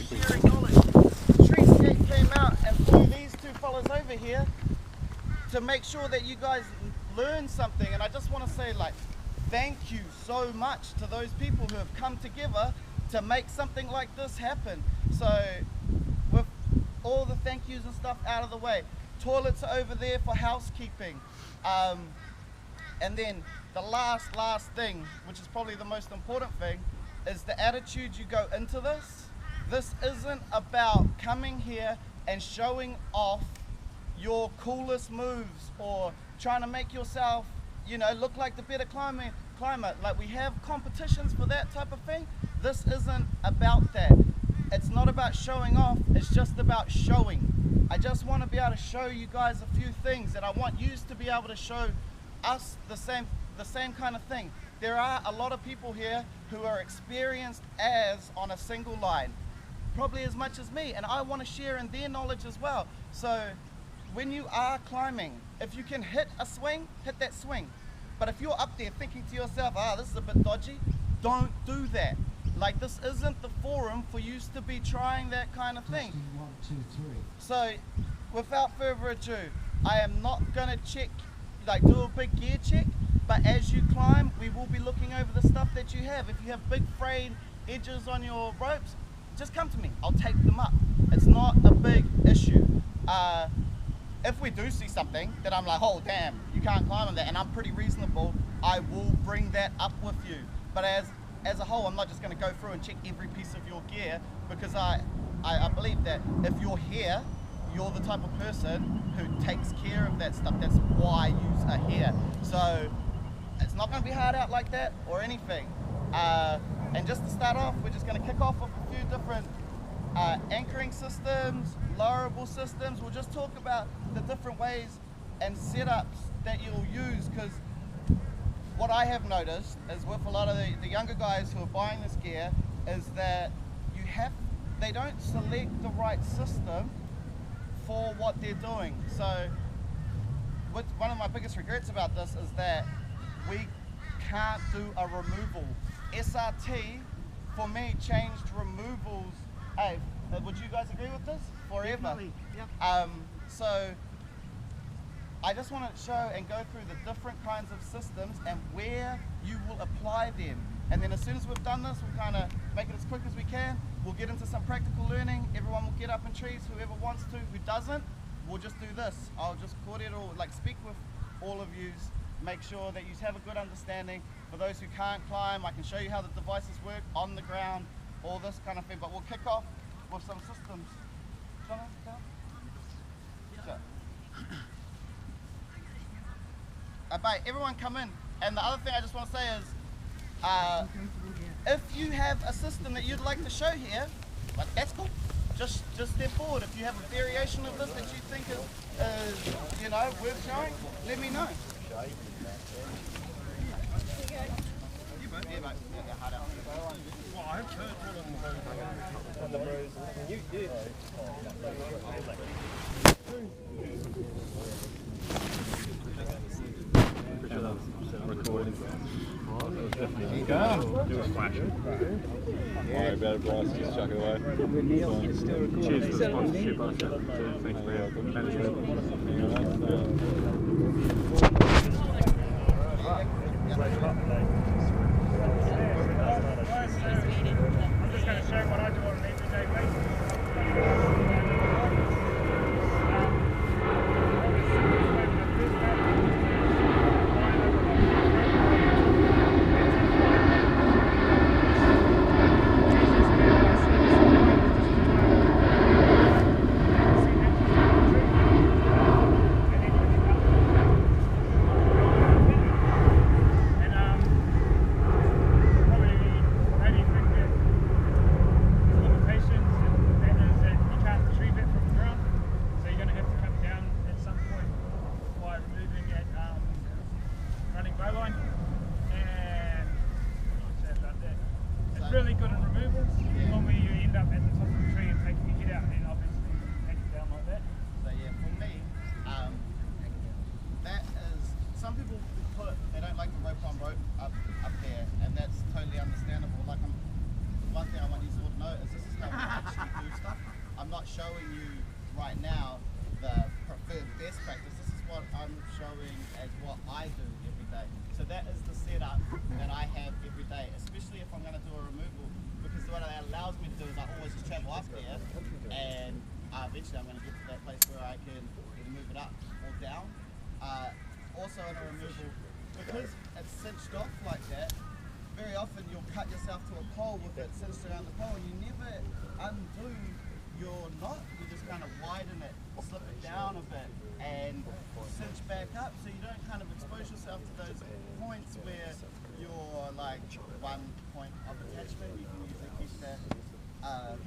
sharing knowledge. Treescape came out and flew these two fellas over here to make sure that you guys learn something. And I just want to say, like, thank you so much to those people who have come together to make something like this happen. So with all the thank yous and stuff out of the way, toilets are over there for housekeeping. And then the last thing, which is probably the most important thing, is the attitude you go into this. This isn't about coming here and showing off your coolest moves or trying to make yourself, look like the better climber. Like, we have competitions for that type of thing. This isn't about that. It's not about showing off, it's just about showing. I just want to be able to show you guys a few things, and I want you to be able to show us the same kind of thing. There are a lot of people here who are experienced as on a single line, probably as much as me, and I want to share in their knowledge as well. So when you are climbing, if you can hit a swing, hit that swing. But if you're up there thinking to yourself, this is a bit dodgy, don't do that. Like, this isn't the forum for you to be trying that kind of thing. 1, 2, 3. So without further ado, I am not going to do a big gear check, but as you climb, we will be looking over the stuff that you have. If you have big frayed edges on your ropes, just come to me, I'll take them up. It's not a big issue. If we do see something that I'm like, oh damn, you can't climb on that, and I'm pretty reasonable, I will bring that up with you. But as a whole, I'm not just going to go through and check every piece of your gear, because I believe that if you're here, you're the type of person who takes care of that stuff. That's why you are here. So it's not going to be hard out like that or anything. And just to start off, we're just going to kick off with a few different anchoring systems, lowerable systems. We'll just talk about the different ways and setups that you'll use, because what I have noticed is with a lot of the younger guys who are buying this gear is that they don't select the right system for what they're doing. So one of my biggest regrets about this is that we can't do a removal. SRT for me changed removals. Hey, would you guys agree with this? Forever. Yep. So I just want to show and go through the different kinds of systems and where you will apply them. And then as soon as we've done this, we'll kind of make it as quick as we can. We'll get into some practical learning. Everyone will get up in trees, whoever wants to. Who doesn't, we'll just do this. I'll just coordinate or speak with all of you, make sure that you have a good understanding. For those who can't climb, I can show you how the devices work on the ground, all this kind of thing. But we'll kick off with some systems. But everyone come in. And the other thing I just want to say is, if you have a system that you'd like to show here, that's cool. Just step forward. If you have a variation of this that you think is worth showing, let me know. Well, I've heard on the roads. You did. Recording. Do a flash. Yeah, better Bryce, just chuck it away. Cheers for the sponsorship. Thanks for your management. I'm just going to show what I do on an everyday basis. Really good at removals. Normally you end up at the top of the tree and taking your head out and then obviously take it down like that. So yeah, for me, that is, some people they don't like the rope on rope up there, and that's totally understandable. Like, one thing I want you to all to know is this is how off there, and eventually I'm going to get to that place where I can move it up or down. Also in a removal, because it's cinched off like that, very often you'll cut yourself to a pole with it cinched around the pole, and you never undo your knot. You just kind of widen it, slip it down a bit, and cinch back up, so you don't kind of expose yourself to those points where you're like 1 point of attachment. You can usually keep that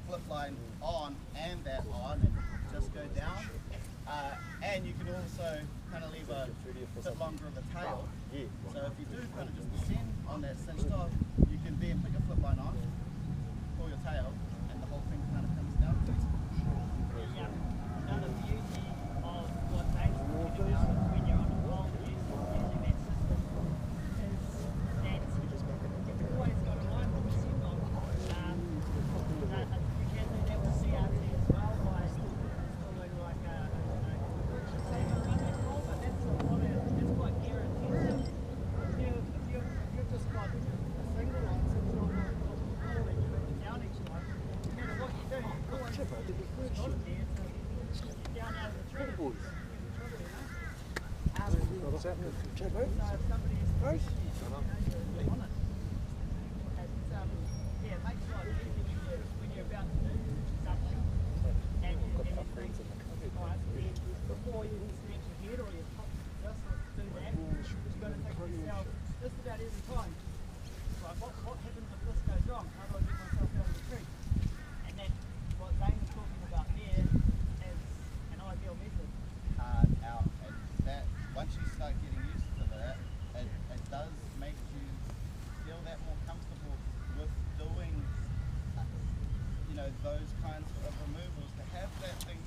flip line on and that on and just go down. And you can also kind of leave a bit longer of a tail. So if you do kind of just descend on that cinched off, you can then put your flip line on, pull your tail, and the whole thing kind of comes down. Yeah, another beauty of what Dave's talking about when you're on the pole using that system is that you've always got a line to sit on. You can do that with CRT as well by installing like a receiver around that pole, but that's quite gear intensive. If you've just got a single line sitting on the pole and you move it down each line, no matter what you do, you've always got it there to get down out of the tree. What's happening? Check So if somebody is pushing you, you're on it. Yeah, it makes life easy when you're about to do something and you think, alright, before you snatch your head or your top just do that, you've got to think to yourself just about every time, like what happens if this goes wrong? How do I get myself out of the tree? And that's what Zane was talking about there as an ideal method. And that once you start getting used to that, it does make you feel that more comfortable with doing, those kinds of removals. To have that thing